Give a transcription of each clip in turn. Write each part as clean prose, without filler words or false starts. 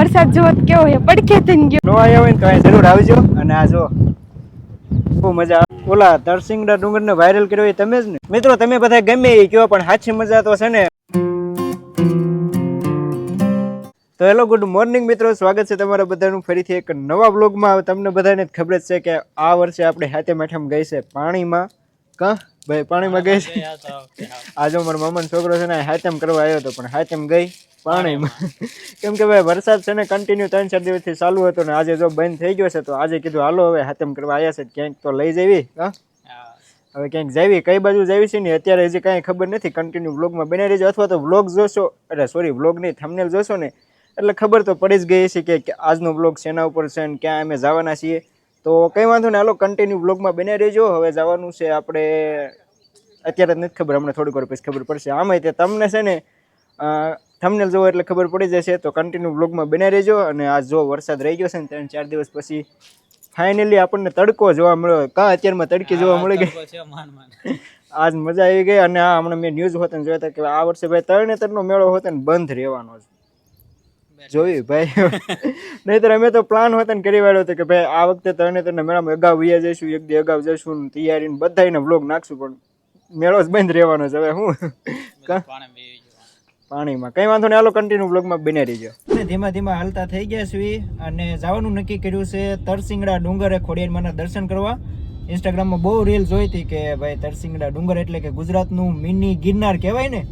વરસાદ જોવો તો કેવો છે, પડખે થઈને ગયો. નો આવ્યો હોય ને તો અહીં જરૂર આવજો. અને આ જો બહુ મજા આવે. ઓલા તરસિંગડા ડુંગરને વાયરલ કર્યો એ તમે જ ને મિત્રો. તમે બધા ગમે એ કયો પણ સાચી મજા તો છે ને. તો હેલો ગુડ મોર્નિંગ મિત્રો, સ્વાગત છે તમારા બધાનું ફરીથી એક નવા બ્લોગમાં. તમને બધાને જ ખબર જ છે કે આ વર્ષે આપણે હાથે માઠામ ગઈ છે પાણીમાં. કા ભાઈ પાણીમાં ગઈ છે. આજે મારા મામાનો છોકરો છે ને હાથેમ કરવા આવ્યો હતો, પણ હાથેમ ગઈ પાણીમાં. કેમ કે ભાઈ વરસાદ છે ને કન્ટિન્યુ 3-4 દિવસથી ચાલુ હતો ને આજે જો બંધ થઈ ગયો છે, તો આજે કીધું હાલો હવે હાથેમ કરવા આવ્યા છે, ક્યાંક તો લઈ જવી. હા હવે ક્યાંક જાવી, કઈ બાજુ જાવી છે ને અત્યારે હજી કાંઈ ખબર નથી. કન્ટિન્યુ વ્લોગમાં બની રહેજો, અથવા તો વ્લોગ જોશો, એટલે સોરી વ્લોગ નહીં થંબનેલ જોશો ને એટલે ખબર તો પડી જ ગઈ છે કે આજનો વ્લોગ શેના ઉપર છે ને ક્યાં અમે જવાના છીએ. તો કંઈ વાંધો નહીં, હાલો કન્ટિન્યુ વ્લોગમાં બની રહેજો. હવે જવાનું છે આપણે, અત્યારે નથી ખબર, હમણાં થોડીક વાર પછી ખબર પડશે. આમાંય તે તમને છે ને થંબનેલ જોવો એટલે ખબર પડી જશે. તો કન્ટિન્યુ વ્લોગમાં બની રહેજો. અને આ જો વરસાદ રહી ગયો છે ને 3-4 દિવસ પછી ફાઇનલી આપણને તડકો જોવા મળ્યો. કાં અત્યારમાં તડકી જોવા મળી ગઈ, આજ મજા આવી ગઈ. અને આ હમણાં મેં ન્યૂઝ હોતા જોયા હતા કે આ વર્ષે ભાઈ તરણેતરનો મેળો હોતો ને બંધ રહેવાનો છે. જોયું ભાઈ, નહીતર અમે તો પ્લાન હોતા ને કરી વાળ્યો હતો કે ભાઈ આ વખતે તરણેતરના મેળામાં અગાઉ વ્યા જઈશું, એક દી અગાઉ જઈશું, તૈયારી બધાને વ્લોગ નાખશું, પણ મેળો જ બંધ રહેવાનો છે. હવે હું પાણીમાં કઈ વાંધો નહીં, હાલો કન્ટિન્યુ બ્લોગમાં બને રહીજો. ધીમા ધીમા હાલતા થઈ ગયા છીએ અને જવાનું નક્કી કર્યું છે તરસિંગડા ડુંગરે ખોડિયારમાંના દર્શન કરવા. ઇન્સ્ટાગ્રામમાં બહુ રીલ જોઈ હતી કે ભાઈ તરસિંગડા ડુંગર એટલે કે ગુજરાતનું મિની ગિરનાર કહેવાય ને,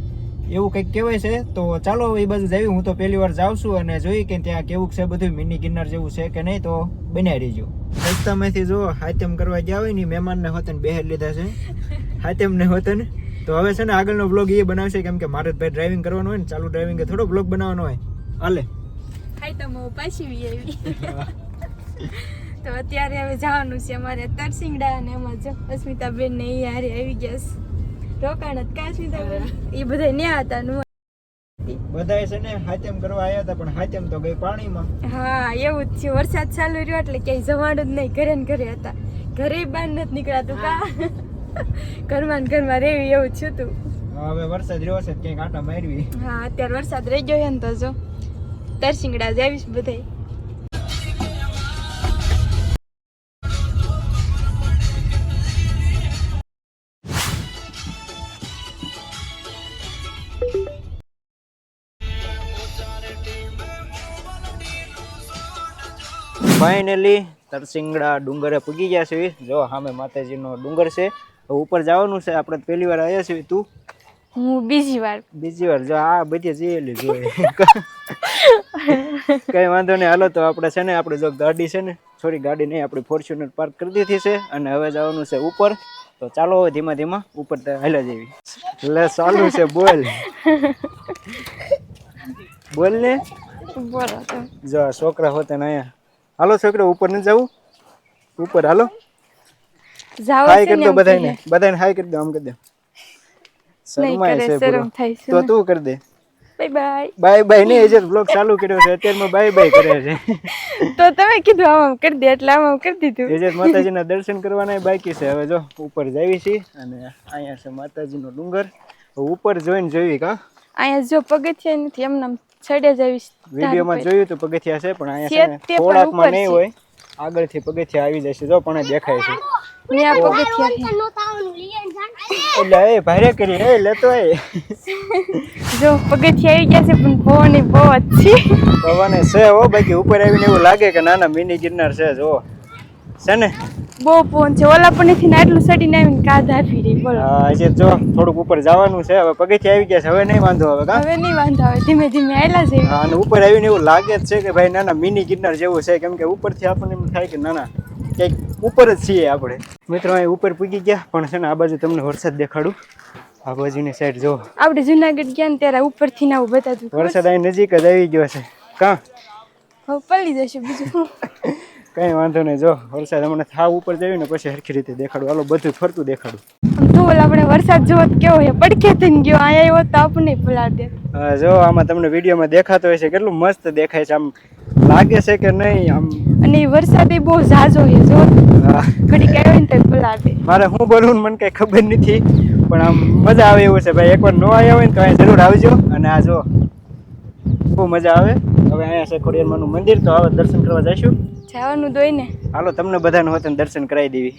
એવું કંઈક કહેવાય છે. તો ચાલો એ બાજુ જઈએ. હું તો પહેલી વાર જાઉં છું અને જોઈ કે ત્યાં કેવું છે બધું, મિની ગિરનાર જેવું છે કે નહીં. તો બનાવી રહીજો. રસ્તામાંથી જો હાથેમ કરવા ગયા હોય ને મહેમાનને હોતે ને બહેર લીધા છે, હાથેમને હોતે ને. તો હવે છે ને આગળનો બ્લોગ એ બનાવશે, કેમ કે મારે ભાઈ ડ્રાઇવિંગ કરવાનું હોય ને, ચાલુ ડ્રાઇવિંગ થોડો બ્લોગ બનાવવાનો હોય. હાલે પાછી આવી તો અત્યારે હવે જવાનું છે અમારે તરસિંગડા. અને એમાં જો અસ્મિતાબેન ને એ હારે આવી ગયા છે. રોકાણ જ કા અસ્મિતાબેન એ બધા ન્યા હતા નું બધા છે ને હાથેમ કરવા આવ્યા હતા, પણ હાથેમ તો ગઈ પાણીમાં. હા એવું જ છે, વરસાદ ચાલુ રહ્યો એટલે ક્યાંય જવાનું જ નહીં, ઘરે ને ઘરે હતા. ઘરે બહાર નથી નીકળાતું, કા ઘરમાં ને ઘરમાં રહેવી એવું છું તું. હવે વરસાદ રહ્યો છે, ક્યાંક આટા મારવી. હા અત્યારે વરસાદ રહી ગયો છે ને, તો જો તરસિંગડા જ આવીશ બધાય. ફાઇનલી તરસિંગડા ડુંગરે પૂગી ગયા છે. જો સામે માતાજીનો ડુંગર છે, ઉપર જવાનું છે. આપણે પહેલી વાર આવ્યા છીએ, તું? હું બીજી વાર. જો આ બધી જોયેલી જોઈએ. કઈ વાંધો નહીં, હાલો તો આપણે છે ને આપણે જો ગાડી છે ને, સોરી ગાડી નહીં, આપણી ફોર્ચ્યુનર પાર્ક કરી દીધી છે અને હવે જવાનું છે ઉપર. તો ચાલો ધીમા ધીમા ઉપર હાલ્યા જેવી. એટલે ચાલુ છે, બોલ ને. બોલો જો છોકરા હોતે ને અહીંયા. હાલો છોકરા ઉપર નથી જવું, ઉપર હાલો. હાય કરી દો બધાને હાય કરી દો, આમ કરી દો. શરમાય છે તો તું કરી દે. બાય બાય ને એ જે બ્લોગ ચાલુ કર્યો છે અત્યારમાં બાય બાય કરે છે. તો તમે કીધું આમ કરી દે એટલે આમ કરી દીધું. એ જે માતાજીના દર્શન કરવાના બાકી છે. હવે જો ઉપર જાવી છીએ અને અહીંયા છે માતાજીનો ડુંગર. ઉપર જોઈને જોઈ કા અહીંયા જો પગથિયા નથી, એમને છડે જાવીશ. વિડીયોમાં જોયું તો પગથિયા છે, પણ અહીંયા છે થોડાકમાં નહીં હોય, આગળથી પગથિયા આવી જશે. જો પણ દેખાય છે ત્યાં પગથિયા. એટલે એ ભારે કરી એ લેતો એ જો પગથિયા આવી ગયા છે, પણ પવન બહુ જ છે. પવન છે હો, બાકી ઉપર આવીને એવું લાગે કે નાના મિની ગિરનાર છે. જો છે ને બહુ પવન છે. ઓલા પણ નથી ને આટલું સડીને આવીને કાદ આપી રહી. બોલો હજી જો થોડુંક ઉપર જવાનું છે. હવે પગથિયા આવી ગયા છે, હવે નહીં વાંધો આવે. હવે નહીં વાંધો આવે, ધીમે ધીમે આયલા છે. અને ઉપર આવીને એવું લાગે જ છે કે ભાઈ નાના મિની ગિરનાર જેવું છે, કેમ કે ઉપરથી આપણને એમ થાય કે નાના કંઈક ઉપર જ છીએ આપણે. મિત્રો અહીં ઉપર પૂગી ગયા, પણ છે ને આ બાજુ તમને વરસાદ દેખાડું. આ બાજુની સાઈડ જો આપણે જુનાગઢ ગયા ને ત્યારે ઉપરથી ના બતાતું વરસાદ અહીં નજીક જ આવી ગયો છે. કાં હવે પડી જશે બીજું કઈ વાંધો નહીં. જો વરસાદ હમણાં થાવ ઉપર જવી ને પછી સરખી રીતે દેખાડું. હાલો બધું ફરતું દેખાડું. તો આપણે વરસાદ જોવો તો કેવો છે, પડખે થઈને ગયો. અહીંયા આવ્યો તો આપણને ભૂલા દે. જો આમાં તમને વિડીયોમાં દેખાતો હોય છે, કેટલું મસ્ત દેખાય છે. આમ લાગે છે કે નહીં આમ. અને વરસાદ એ બહુ ઝાઝો છે. જો ઘડી આવ્યો ને તો ભૂલા દે. મારે હું બોલવું મને કઈ ખબર નથી, પણ આમ મજા આવે એવું છે ભાઈ. એકવાર ન આવ્યા હોય ને તો અહીંયા જરૂર આવજો. અને આ જો બહુ મજા આવે. હવે અહીંયા છે ખોડિયારમાંનું મંદિર, તો આવા દર્શન કરવા જઈશું. જવાનું દોય ને. હાલો તમને બધાને હોતે દર્શન કરાવી દેવી.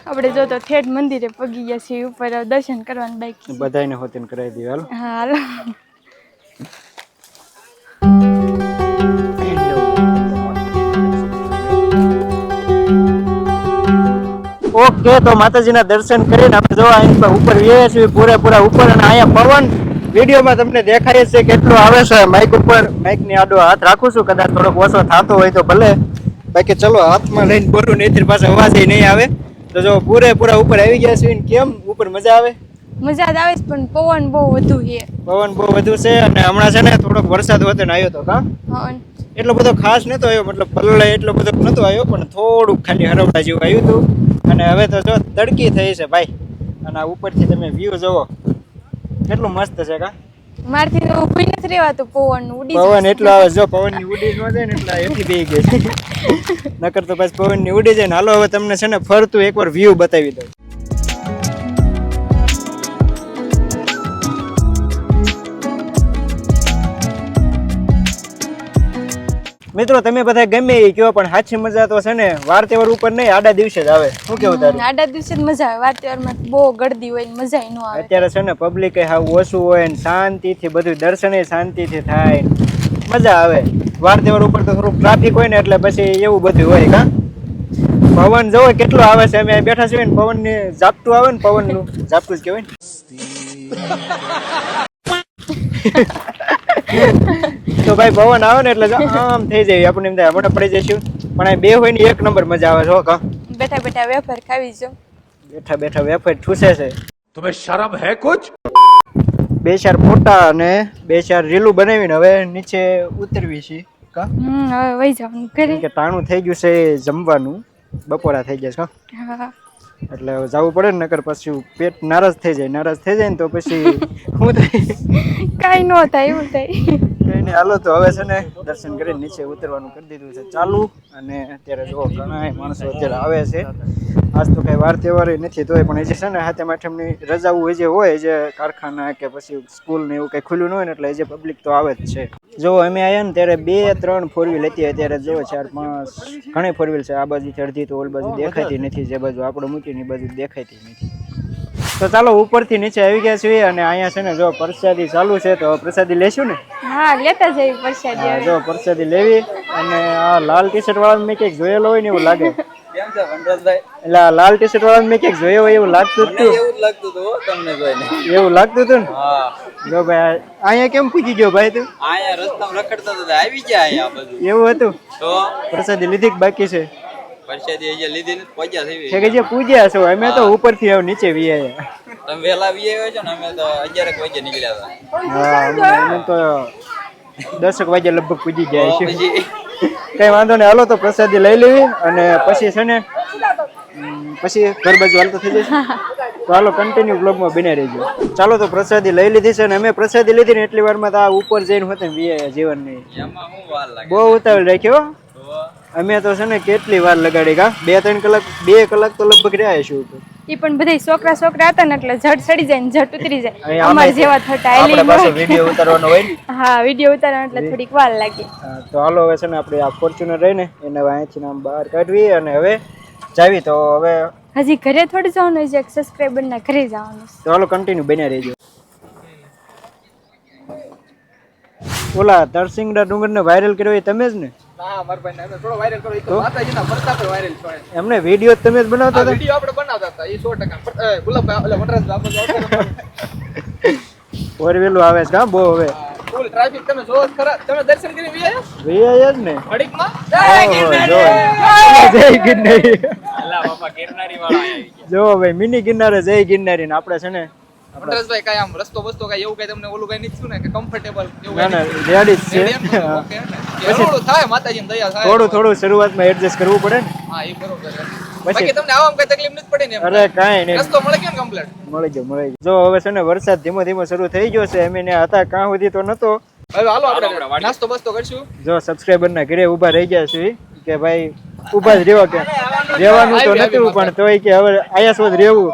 આપણે જો તો ઠેઠ મંદિરે પગી ગયા છીએ, ઉપર દર્શન કરવાનું બાકી. બધાને હોતે કરાવી દેવી. હાલો. હા હાલો. ઓકે, તો માતાજીના દર્શન કરીને આપણે જો અહીં ઉપર જઈએ છીએ પૂરેપૂરા ઉપર, અને અહીંયા પવન વિડીયોમાં તમને દેખાય છે કેટલો આવે છે. માઇક ઉપર માઇકની આડો હાથ રાખું છું, કદાચ થોડોક ઓછો થતો હોય તો ભલે, બાકી ચલો હાથમાં લઈને બોલું નહીં પાસે અવાજ નહીં આવે. તો જો પૂરેપૂરા ઉપર આવી ગયા છે. કેમ ઉપર મજા આવે? મજા જ આવે છે, પણ પવન બહુ વધુ છે. પવન બહુ વધુ છે, અને હમણાં છે ને થોડોક વરસાદ હોતે ને આવ્યો તો કા એટલો બધો ખાસ નતો આવ્યો, મતલબ પલ્લે એટલો બધો નતો આવ્યો, પણ થોડુંક ખાલી હરવડા જેવું આવ્યું હતું. અને હવે તો જો તડકી થઈ છે ભાઈ, અને આ ઉપરથી તમે વ્યૂ જોવો કેટલું મસ્ત છે કા. મારથી તો ઊભી નથી રહેવાતું, પવન ઉડી પવન એટલો આવે, જો પવનની ઉડી ન જાય ને એટલે એથી બેહી ગઈ છે. નકર તો પછી પવનની ઉડી જાય ને. હાલો હવે તમને છે ને ફરતું એકવાર વ્યૂ બતાવી દઉં. મિત્રો તમે બધા ગમે એ કયો, પણ સાચી મજા તો છે ને વાર તહેવાર ઉપર નહીં, આડા દિવસે જ આવે. શું કેવું તારું? આડા દિવસે જ મજા આવે. વાર તહેવારમાં બહુ ગળદી હોય ને મજા ન આવે. અત્યારે છે ને પબ્લિક હાવ ઓછું હોય ને શાંતિથી બધું દર્શન શાંતિથી થાય, મજા આવે. વાર તહેવાર ઉપર તો થોડુંક ટ્રાફિક હોય ને એટલે પછી એવું બધું હોય કા. પવન જોવો કેટલો આવે છે. અમે બેઠા છીએ ને પવન ની ઝાપટું આવે ને, પવનનું ઝાપટું જ કહેવાય ને. તો ભાઈ પવન આવે ને એટલે આમ થઈ જાય, આપણે એમ થાય હમણાં પડી જઈશું. પણ આ બે હોય ને એક નંબર મજા આવે છો કા. બેઠા બેઠા વેફર ખાવી જો. બેઠા બેઠા વેફર ઠૂસે છે. तुम्हें शर्म है कुछ? બે ચાર ફોટા અને બે ચાર રીલું બનાવીને હવે નીચે ઉતરવી છે કા. હવે વહી જવાનું ઘરે, કે ટાણું થઈ ગયું છે જમવાનું, બપોરા થઈ ગયા છે કા. હા એટલે જવું પડે ને, નકર પછી પેટ નારાજ થઈ જાય. નારાજ થઈ જાય ને તો પછી શું થાય? કાઈ ન થાય એવું થાય. કઈ નહીં. હાલો તો હવે છે ને દર્શન કરીને નીચે ઉતરવાનું કરી દીધું છે ચાલુ. અને અત્યારે જો ઘણા માણસો અત્યારે આવે છે. આજ તો કઈ વાર તહેવાર નથી તોય પણ હજી છે ને હાથે માઠમની રજાઓ જે હોય, જે કારખાના કે પછી સ્કૂલ ને એવું કઈ ખુલ્લું ન હોય ને, એટલે હજી પબ્લિક તો આવે જ છે. જો અમે આવ્યા ને ત્યારે 2-3 4 હતી, અત્યારે જો 4-5 ઘણી 4 છે. આ બાજુથી અડધી તો ઓલ બાજુ દેખાતી નથી, જે બાજુ આપણે મૂકીને એ બાજુ દેખાતી નથી. તો ચાલો ઉપરથી નીચે આવી ગયા છીએ, અને અહીંયા છે ને જો પ્રસાદી ચાલુ છે, તો પ્રસાદી લેશું ને. હા લેતા જઈએ પ્રસાદી. જો પ્રસાદી લેવી. અને આ લાલ ટી શર્ટ વાળા મેં ક્યાંક જોયેલો હોય ને એવું લાગે. કેમ છે વનરાજભાઈ? એટલે આ લાલ ટી શર્ટ વાળા મેં ક્યાંક જોયો હોય એવું લાગતું હતું. એવું જ લાગતું હતું તમને જોઈને. એવું લાગતું હતું ને. હા જો ભાઈ અહીંયા કેમ પૂછી ગયો ભાઈ તું? અહીંયા રસ્તામાં રખડતા હતા આવી ગયા અહીંયા બધું. એવું હતું? તો પ્રસાદી લીધી કે બાકી છે? પરસાદી અહીંયા લીધી ને પહોંચ્યા થઈ. છે કે જે પૂજ્યા છો, અમે તો ઉપરથી આવ નીચે વી આયા. તમે વહેલા વી આવ્યો છો ને, અમે તો 11 વાગે નીકળ્યા હતા. હા અમે તો 10 વાગે લગભગ પૂજી ગયા છે. પછી કઈ વાંધો નહીં. હાલો તો પ્રસાદી લઈ લેવી, અને પછી છે ને પછી ઘર બાજુ હાલતો થઈ જશે. તો હાલો કન્ટિન્યુ બ્લોગમાં બને રહેજો. ચાલો તો પ્રસાદી લઈ લીધી છે, અને અમે પ્રસાદી લીધી ને એટલી વારમાં તો આ ઉપર જઈને હોતે વી આયા જીવનની. એમાં શું વાર લાગે? બહુ ઉતાવળ રાખ્યો. અમે તો છે ને કેટલી વાર લગાડી કા, 2-3 કલાક 2 કલાક તો લગભગ રહ્યા છું. એ પણ બધા છોકરા હતા ને એટલે ઝટ સડી જાય ને ઝટ ઉતરી જાય. અહીંયા અમાર જેવા થતા આપણે પાછો વિડિયો ઉતારવાનો હોય ને. હા વિડિયો ઉતારવાનો એટલે થોડીક વાર લાગે. તો હાલો હવે છે ને આપણે આ ફોર્ચ્યુનર રહીને એને હવે અહીંથી આમ બહાર કાઢવી, અને હવે જાવી. તો હવે હજી ઘરે થોડી જવાનું છે, સબસ્ક્રાઇબર ના ઘરે જવાનું. તો હાલો કન્ટિન્યુ બન્યા રહેજો. ઓલા તરસિંગડા ડુંગરને વાયરલ કર્યો એ તમે જ ને? હા મારા ભાઈ ને થોડો વાયરલ કરો. એ તો માતાજીના પ્રતાપ પર વાયરલ છે. એમને વિડિયો તમે જ બનાવતા હતા? વિડિયો આપણે બનાવતા હતા. એ 100% ગુલાબભાઈ એટલે વનરાજભાઈ આપણે ઓરવેલું આવે છે કા બહુ. હવે ફૂલ ટ્રાફિક તમે જોવો જ ખરા. તમે દર્શન કરી વિયા ભૈયા જ ને. ઘડીકમાં જય ગિરનારી. અલ્લા બાપા ગિરનારી વાળા આવી ગયા. જો ભાઈ મિની ગિરનારે જય ગિરનારી. ને આપણે છે ને વનરાજભાઈ કાઈ આમ રસ્તો બસ્તો કાઈ એવું કાઈ તમને ઓલું કાઈ નથી થયું ને કે કમ્ફર્ટેબલ એવું ના ના કાઈ રેડી જ છે. થોડું થાય માતાજીની દયા થાય. થોડું શરૂઆતમાં એડજસ્ટ કરવું પડે ને. હા એ બરોબર છે. બાકી તમને આવામાં કઈ તકલીફ નથી પડી ને એમ? અરે કાંઈ નહીં, રસ્તો મળે ગયો ને કમ્પ્લીટ. મળી ગયો. જો હવે છે ને વરસાદ ધીમો ધીમો શરૂ થઈ ગયો છે. અમે ને હતા કાં સુધી તો નતો. હવે હાલો આપણે નાસ્તો બસ્તો કરશું. જો સબસ્ક્રાઇબર ના ઘરે ઊભા રહી ગયા છે કે ભાઈ ઊભા જ રહેવા, કે રહેવાનું તો નતું પણ તોય કે હવે આયા શોધ રહેવું.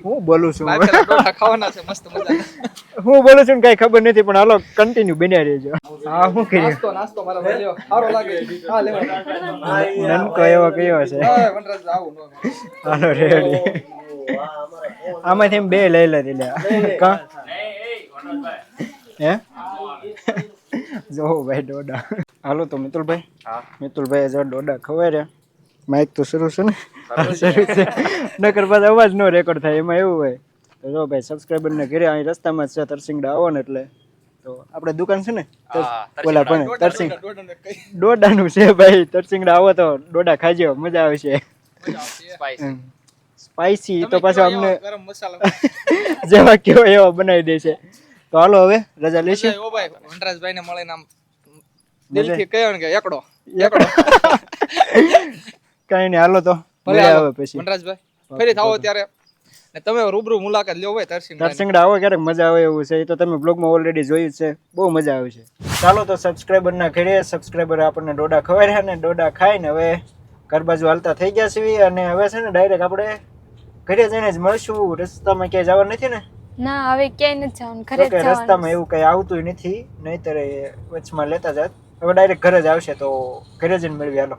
હું બોલું છું બાફેલા ડોડા ખાવાના છે મસ્ત મજાના. હું બોલું છું ને કઈ ખબર નથી પણ હાલો કન્ટિન્યુ બન્યા રહેજો. હા શું કર્યું નાસ્તો મારા ભાઈ લ્યો. સારો લાગે. હા લેવો. નનકો એવો કયો છે હા વનરાજ આવું નો. હાલો રેડી આમાંથી એમ બે લઈ લે લે કા હે જો ભાઈ ડોડા હાલો તો મિતુલભાઈ જો ડોડા ખવાય રે માઇક તો શરૂ છે ને શરૂ છે નકર પાછો અવાજ નો રેકોર્ડ થાય એમાં એવું હોય તો જો ભાઈ સબસ્ક્રાઇબર ને ઘરે અહીં રસ્તામાં જ છે તરસિંગડા આવો ને એટલે તો આપણે દુકાન છે ને ઓલા પણ તરસિંગ ડોડાનું છે ભાઈ તરસિંગડા આવો તો ડોડા ખાજો મજા આવશે સ્પાઈસી તો પાછો અમને ગરમ મસાલો. જેવા કેવો એવા બનાવી દે છે તો હાલો હવે રજા લેશું ઓ ભાઈ વનરાજભાઈ ને મળીને આમ દિલથી કહ્યો ને કે એકડો કઈ નહીં હાલો તો ભલે મળ્યા આવો હવે પછી વનરાજભાઈ ફરી થાવો ત્યારે ને તમે રૂબરૂ મુલાકાત લ્યો ભાઈ તરસિંગડા. તરસિંગડા આવો ક્યારેક મજા આવે એવું છે એ તો તમે બ્લોગમાં ઓલરેડી જોયું જ છે બહુ મજા આવે છે ચાલો તો સબસ્ક્રાઈબર ના ઘરે સબસ્ક્રાઈબર આપણને ડોડા ખવાય રહ્યા ને ડોડા ખાઈને હવે ઘર બાજુ હાલતા થઈ ગયા છીએ અને હવે છે ને ડાયરેક્ટ આપણે ઘરે જઈને જ મળશું રસ્તામાં ક્યાંય જવાનું નથી ને ના હવે ક્યાંય નથી જવાનું ઘરે જ કે જવાનું રસ્તામાં એવું કઈ આવતું નથી નહીતર એ વચમાં લેતા જાત હવે ડાયરેક્ટ ઘરે જ આવશે તો ઘરે જઈને મળવી હાલો